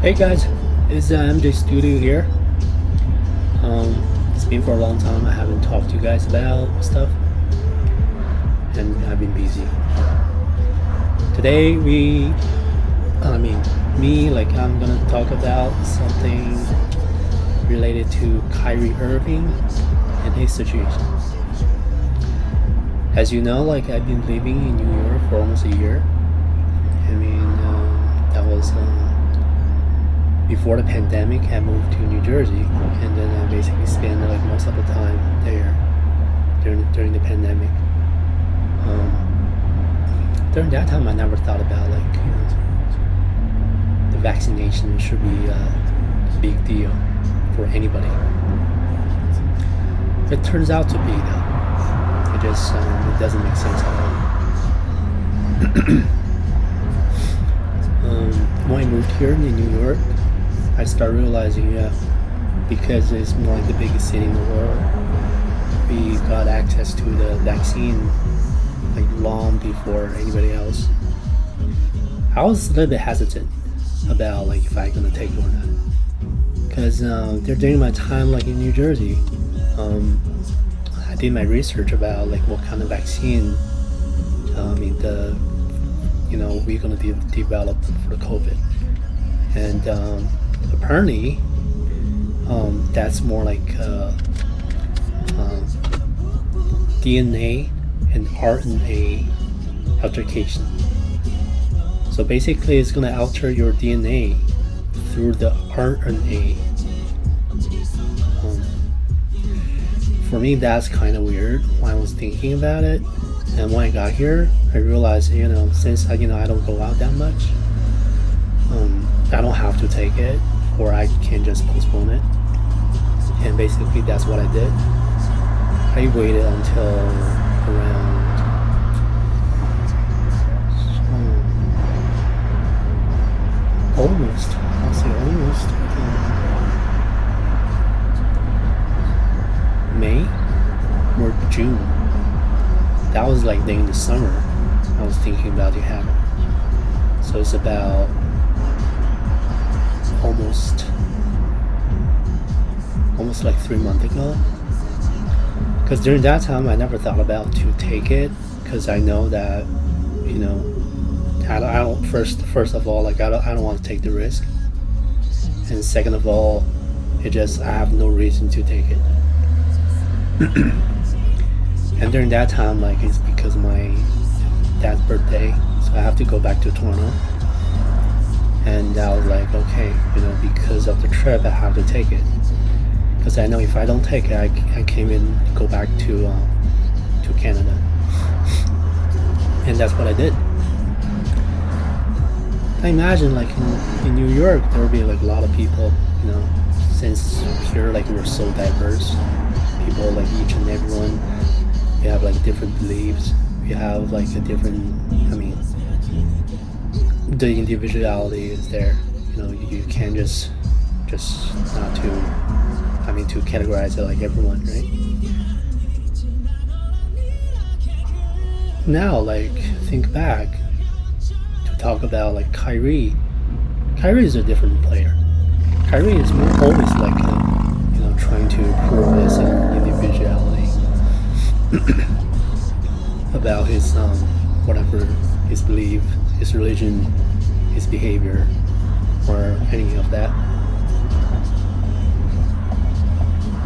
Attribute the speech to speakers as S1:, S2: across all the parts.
S1: Hey guys, it's MJ Studio here. It's been for a long time. I haven't talked to you guys about stuff, and I've been busy. Today I'm gonna talk about something related to Kyrie Irving and his situation. As you know, I've been living in New York for almost a year. That was before the pandemic. I moved to New Jersey, and then I basically spent most of the time there during the pandemic. During that time, I never thought about the vaccination should be a big deal for anybody. It turns out to be though. It doesn't make sense at all. When I moved here in New York, I started realizing, because it's more like the biggest city in the world, we got access to the vaccine long before anybody else. I was a little bit hesitant about if I'm gonna take it or not, because during my time in New Jersey, I did my research about what kind of vaccine we're gonna develop for the COVID, and apparently that's more DNA and RNA altercation. So basically it's gonna alter your DNA through the RNA. For me, that's kind of weird when I was thinking about it. And when I got here, I realized, since I don't go out that much, I don't have to take it, or I can just postpone it. And basically, that's what I did. I waited until around almost May or June. That was during the summer. I was thinking about it happening. So it's about almost 3 months ago. Because during that time, I never thought about to take it, because I know that I don't. First of all, I don't want to take the risk, and second of all, I have no reason to take it. And during that time, it's because my dad's birthday, so I have to go back to Toronto. And I was okay, because of the trip, I have to take it. Because I know if I don't take it, I can't even go back to Canada. And that's what I did. I imagine in New York, there will be a lot of people, since here we're so diverse. People each and everyone. We have different beliefs. We have a different. The individuality is there. You can't just not to categorize it like everyone, right? Now, think back to talk about Kyrie. Kyrie is a different player. Kyrie is always trying to prove his individuality. About his whatever his belief, his religion, his behavior, or any of that.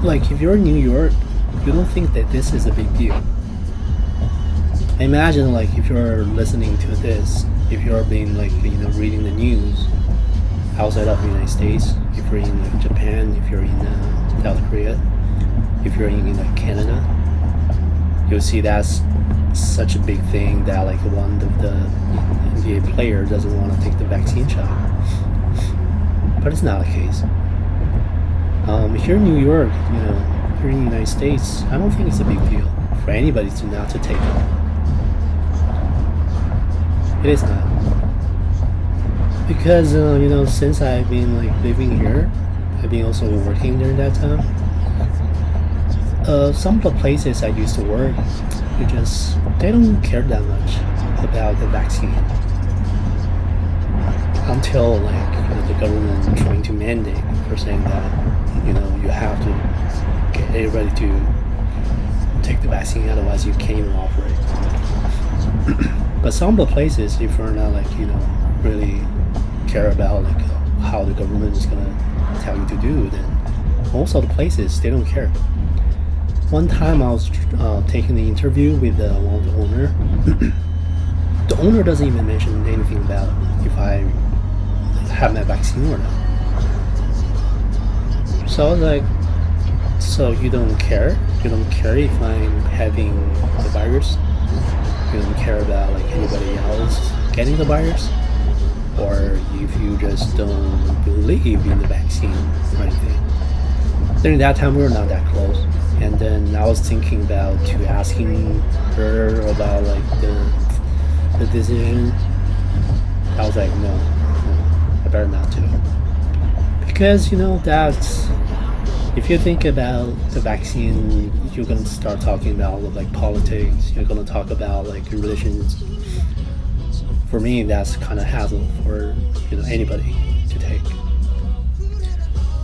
S1: If you're in New York, you don't think that this is a big deal. Imagine if you're listening to this, if you're being reading the news outside of the United States, if you're in Japan, if you're in South Korea, if you're in Canada, you'll see that's such a big thing that one of the NBA players doesn't want to take the vaccine shot. But it's not the case. Here in New York, here in the United States, I don't think it's a big deal for anybody not to take it. It is not. Because since I've been living here, I've been also working during that time. Some of the places I used to work, they don't care that much about the vaccine until the government trying to mandate for saying that you have to get everybody to take the vaccine, otherwise you can't even operate. But some of the places, if you're not really care about how the government is gonna tell you to do, then most of the places they don't care. One time I was taking the interview with one of the owner. The owner doesn't even mention anything about if I have my vaccine or not. So I was like, so you don't care? You don't care if I'm having the virus? You don't care about anybody else getting the virus? Or if you just don't believe in the vaccine or anything? During that time we were not that close. And then I was thinking about to asking her about the decision. I was like, no, I better not to. Because that's, if you think about the vaccine, you're gonna start talking about politics. You're gonna talk about religions. For me, that's kind of hassle for anybody to take.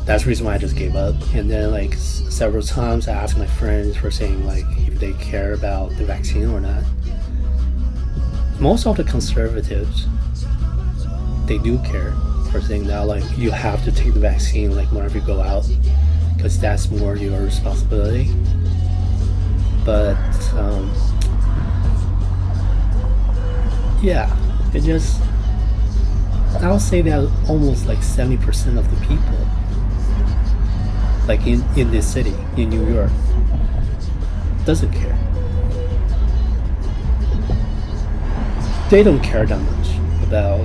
S1: That's the reason why I just gave up. And then several times I asked my friends for saying if they care about the vaccine or not. Most of the conservatives, they do care for saying that you have to take the vaccine whenever you go out, because that's more your responsibility. But yeah, it just, I'll say that almost 70% of the people in this city, in New York, doesn't care. They don't care that much about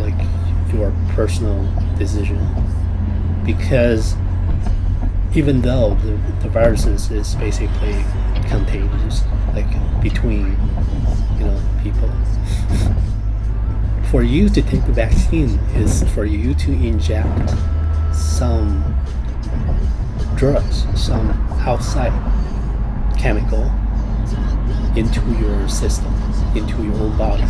S1: your personal decision, because even though the virus is basically contagious between people, for you to take the vaccine is for you to inject some drugs, some outside chemical into your system, into your own body.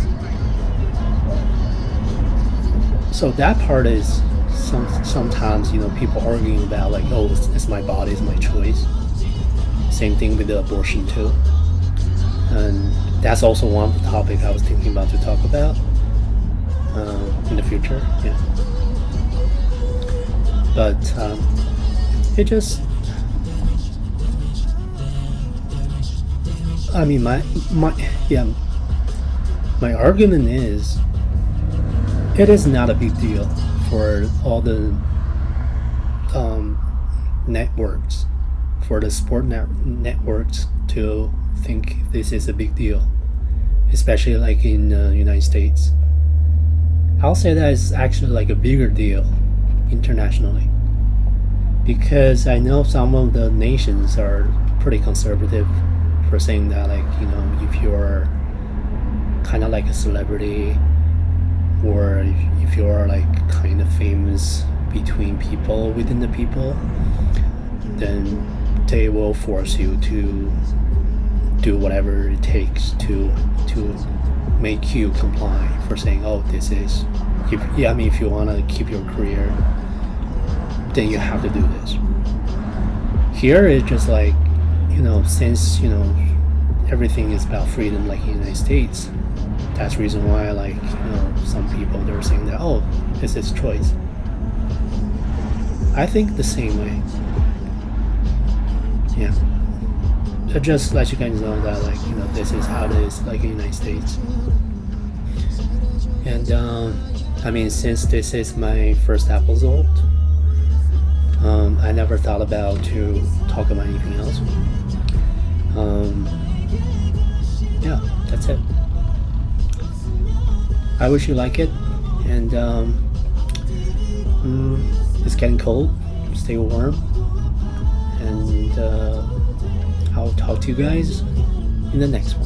S1: So that part is sometimes people arguing about oh, it's my body, it's my choice. Same thing with the abortion too, and that's also one of the topics I was thinking about to talk about in the future. Yeah, but it just, I mean, my argument is, it is not a big deal for all the networks, for the sport networks to think this is a big deal, especially in the United States. I'll say that it's actually a bigger deal internationally, because I know some of the nations are pretty conservative for saying that if you're kind of a celebrity, or if you're kind of famous between people, within the people, then they will force you to do whatever it takes to make you comply, for saying, oh, this is, if you want to keep your career, then you have to do this. Here it's just since everything is about freedom in the United States, that's the reason why some people, they're saying that, oh, this is choice. I think the same way. Yeah. So just let you guys know that this is how it is in the United States. And I mean, since this is my first episode, I never thought about to talk about anything else. Yeah, that's it. I wish you like it, and it's getting cold. Stay warm, and I'll talk to you guys in the next one.